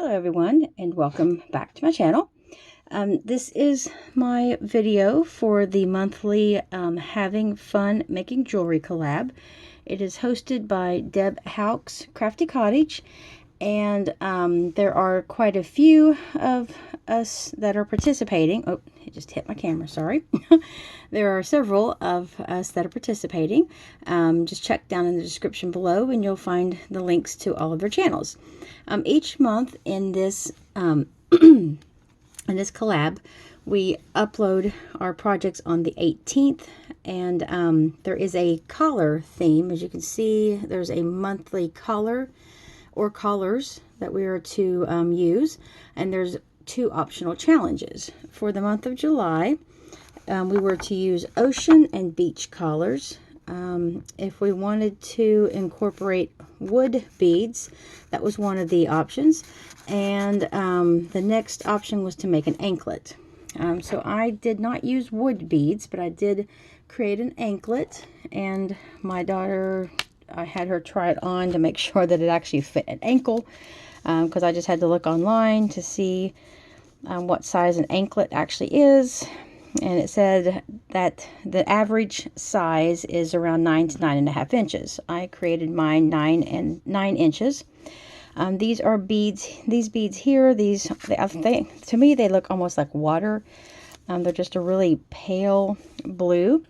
Hello everyone, and welcome back to my channel. This is my video for the monthly Having Fun Making Jewelry collab. It is hosted by Houck's Crafty Cottage, and there are quite a few of us that are participating. Oh, it just hit my camera, sorry. There are several of us that are participating. Just check down in the description below and you'll find the links to all of their channels. Each month in this in this collab, we upload our projects on the 18th, and there is a collar theme. As you can see, there's a monthly collar or collars that we are to use, and there's 2 optional challenges. For the month of July, we were to use ocean and beach collars. If we wanted to incorporate wood beads, that was one of the options, and the next option was to make an anklet. So I did not use wood beads, but I did create an anklet, and my daughter, I had her try it on to make sure that it actually fit an ankle, because I just had to look online to see what size an anklet actually is, and it said that the average size is around 9 to 9.5 inches. I created mine 9 inches. These are beads. These beads here, to me they look almost like water. They're just a really pale blue.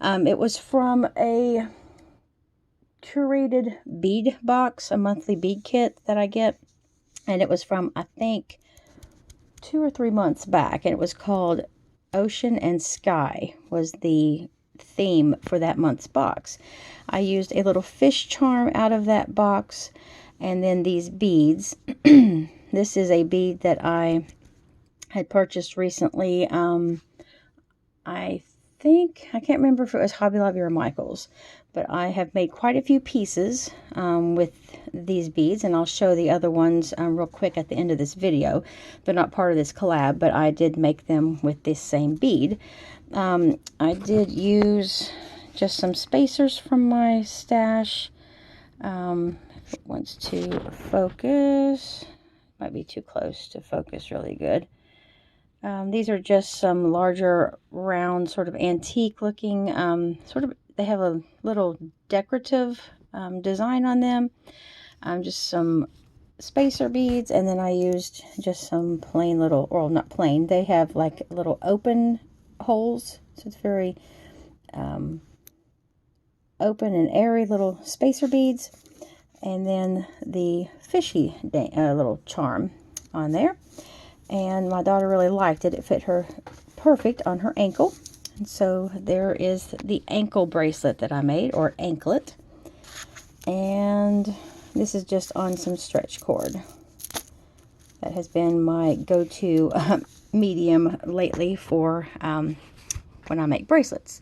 It was from a curated bead box, a monthly bead kit that I get, and it was from, I think, 2 or 3 months back, and it was called Ocean and Sky was the theme for that month's box. I used a little fish charm out of that box, and then these beads. This is a bead that I had purchased recently. I can't remember if it was Hobby Lobby or Michael's, but I have made quite a few pieces with these beads, and I'll show the other ones real quick at the end of this video. They're not part of this collab, but I did make them with this same bead. I did use just some spacers from my stash. If it wants to focus, might be too close to focus really good. These are just some larger, round, sort of antique looking, they have a little decorative design on them. Just some spacer beads, and then I used just some plain little, or not plain, they have like little open holes, so it's very open and airy little spacer beads, and then the fishy little charm on there. And my daughter really liked it. It fit her perfect on her ankle. And so there is the ankle bracelet that I made, or anklet. And this is just on some stretch cord. That has been my go-to medium lately for when I make bracelets.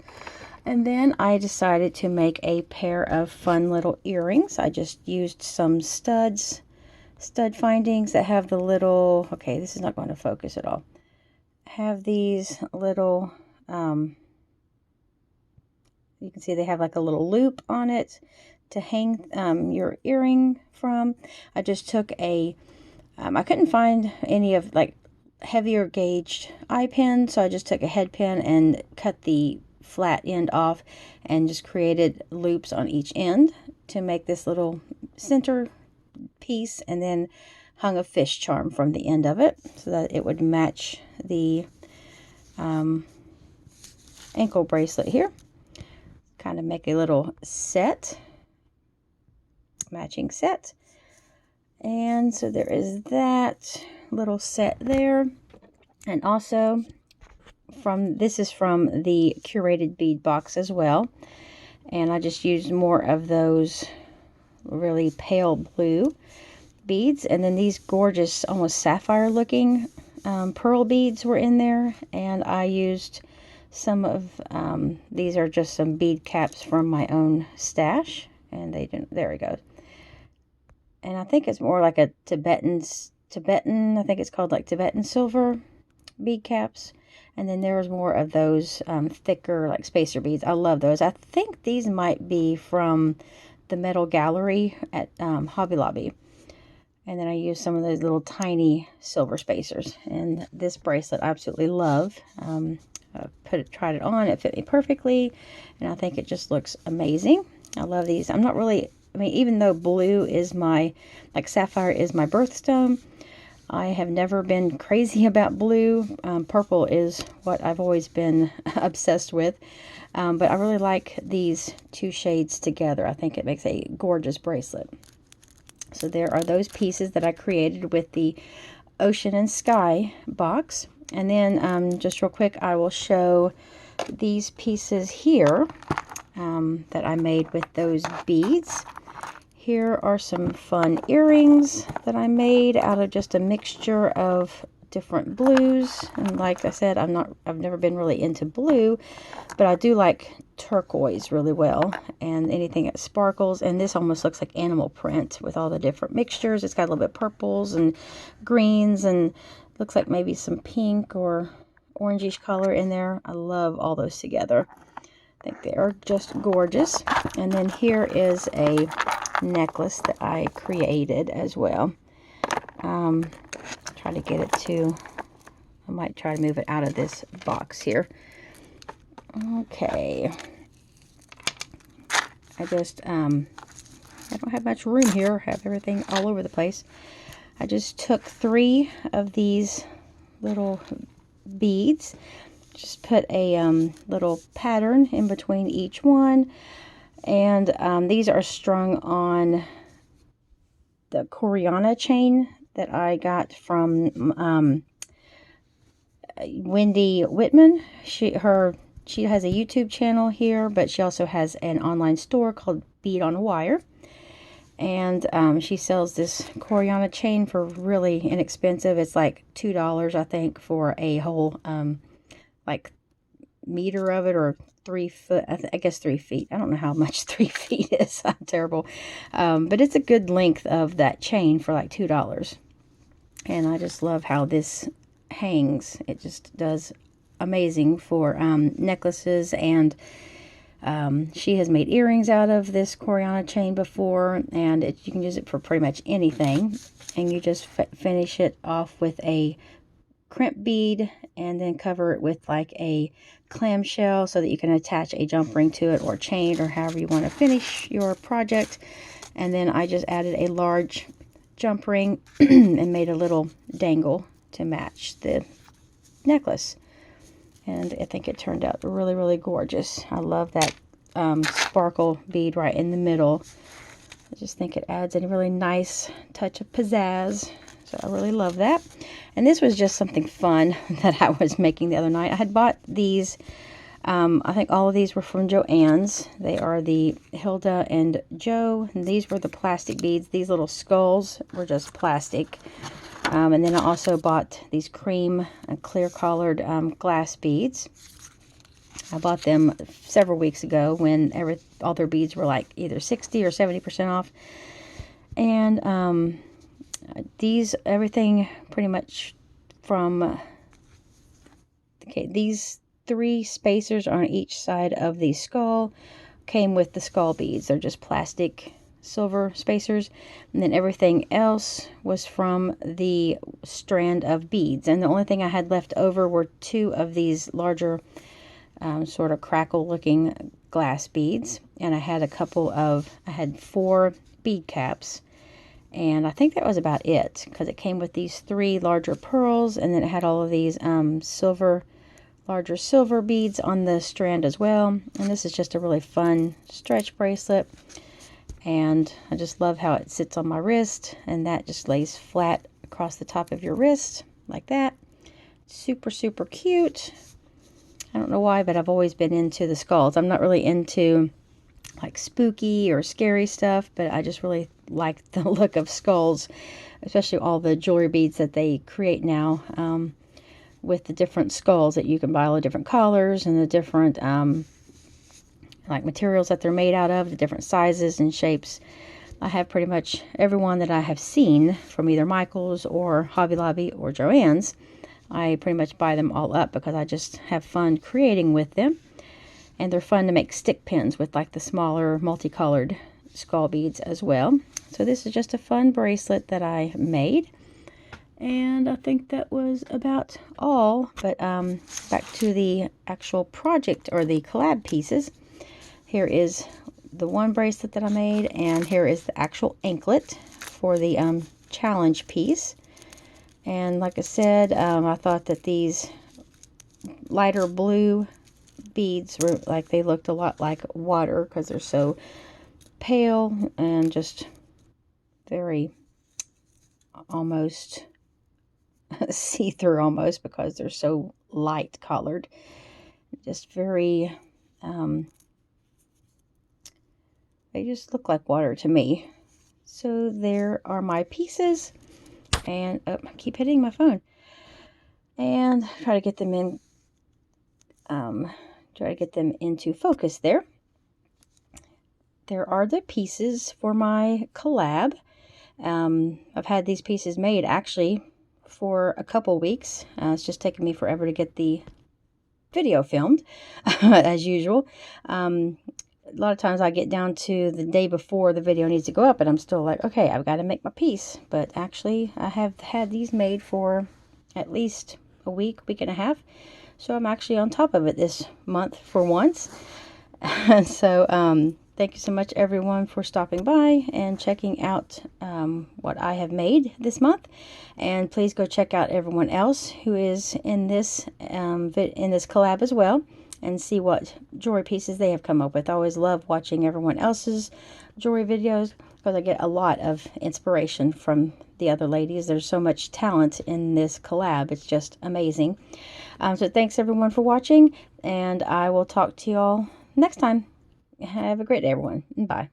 And then I decided to make a pair of fun little earrings. I just used some stud findings that have the little, okay, this is not going to focus at all, have these little, you can see they have like a little loop on it to hang your earring from. I just took I couldn't find any of like heavier gauged eye pin, so I just took a head pin and cut the flat end off and just created loops on each end to make this little center piece, and then hung a fish charm from the end of it so that it would match the ankle bracelet here. Kind of make a little set, matching set. And so there is that little set there. And also this is from the curated bead box as well, and I just used more of those really pale blue beads, and then these gorgeous, almost sapphire looking pearl beads were in there, and I used some of these are just some bead caps from my own stash, and they didn't, there we go. And I think it's more like a Tibetan, I think it's called like Tibetan silver bead caps. And then there's more of those thicker like spacer beads. I love those. I think these might be from the Metal Gallery at Hobby Lobby. And then I use some of those little tiny silver spacers. And this bracelet I absolutely love. I tried it on, it fit me perfectly, and I think it just looks amazing. I love these. I'm not really, I mean, even though blue is my, like sapphire is my birthstone, I have never been crazy about blue. Purple is what I've always been obsessed with. But I really like these two shades together. I think it makes a gorgeous bracelet. So there are those pieces that I created with the Ocean and Sky box. And then just real quick, I will show these pieces here that I made with those beads. Here are some fun earrings that I made out of just a mixture of different blues. And like I said, I've never been really into blue, but I do like turquoise really well, and anything that sparkles. And this almost looks like animal print with all the different mixtures. It's got a little bit of purples and greens, and looks like maybe some pink or orangish color in there. I love all those together. I think they are just gorgeous. And then here is a necklace that I created as well. Try to get it to, I might try to move it out of this box here. Okay. I don't have much room here. I have everything all over the place. I just took 3 of these little beads, just put a little pattern in between each one, and these are strung on the Coriana chain that I got from Wendy Whitman. She has a YouTube channel here, but she also has an online store called Bead on Wire. And she sells this Coriana chain for really inexpensive. It's like $2, I think, for a whole like meter of it, or 3 foot. I guess 3 feet. I don't know how much 3 feet is. I'm terrible. But it's a good length of that chain for like $2. And I just love how this hangs. It just does amazing for necklaces, and she has made earrings out of this Coriana chain before, and you can use it for pretty much anything. And you just finish it off with a crimp bead, and then cover it with like a clamshell so that you can attach a jump ring to it, or chain, or however you want to finish your project. And then I just added a large jump ring and made a little dangle to match the necklace. And I think it turned out really, really gorgeous. I love that sparkle bead right in the middle. I just think it adds a really nice touch of pizzazz. So I really love that. And this was just something fun that I was making the other night. I had bought these, I think all of these were from Joann's. They are the Hilda and Joe. And these were the plastic beads. These little skulls were just plastic. And then I also bought these cream clear collared glass beads. I bought them several weeks ago when all their beads were like either 60 or 70% off. And everything pretty much from, okay, these 3 spacers on each side of the skull came with the skull beads. They're just plastic silver spacers, and then everything else was from the strand of beads. And the only thing I had left over were 2 of these larger sort of crackle looking glass beads, and I had I had 4 bead caps, and I think that was about it, because it came with these 3 larger pearls, and then it had all of these larger silver beads on the strand as well. And this is just a really fun stretch bracelet. And I just love how it sits on my wrist, and that just lays flat across the top of your wrist like that. Super, super cute. I don't know why, but I've always been into the skulls. I'm not really into like spooky or scary stuff, but I just really like the look of skulls, especially all the jewelry beads that they create now with the different skulls that you can buy, all the different colors and the different like materials that they're made out of, the different sizes and shapes. I have pretty much every one that I have seen from either Michael's or Hobby Lobby or Joann's. I pretty much buy them all up because I just have fun creating with them. And they're fun to make stick pins with, like the smaller multicolored skull beads as well. So this is just a fun bracelet that I made. And I think that was about all. But back to the actual project, or the collab pieces. Here is the one bracelet that I made, and here is the actual anklet for the challenge piece. And like I said, I thought that these lighter blue beads were like, they looked a lot like water because they're so pale and just very almost see-through, almost, because they're so light colored. Just very they just look like water to me. So there are my pieces, and I keep hitting my phone, and try to get them in into focus there. There are the pieces for my collab. I've had these pieces made actually for a couple weeks. It's just taken me forever to get the video filmed, as usual. A lot of times I get down to the day before the video needs to go up, and I'm still like, okay, I've got to make my piece. But actually, I have had these made for at least a week and a half. So I'm actually on top of it this month for once. And so thank you so much, everyone, for stopping by and checking out what I have made this month. And please go check out everyone else who is in this collab as well, and see what jewelry pieces they have come up with. I always love watching everyone else's jewelry videos because I get a lot of inspiration from the other ladies. There's so much talent in this collab. It's just amazing. So thanks everyone for watching, and I will talk to you all next time. Have a great day, everyone. Bye.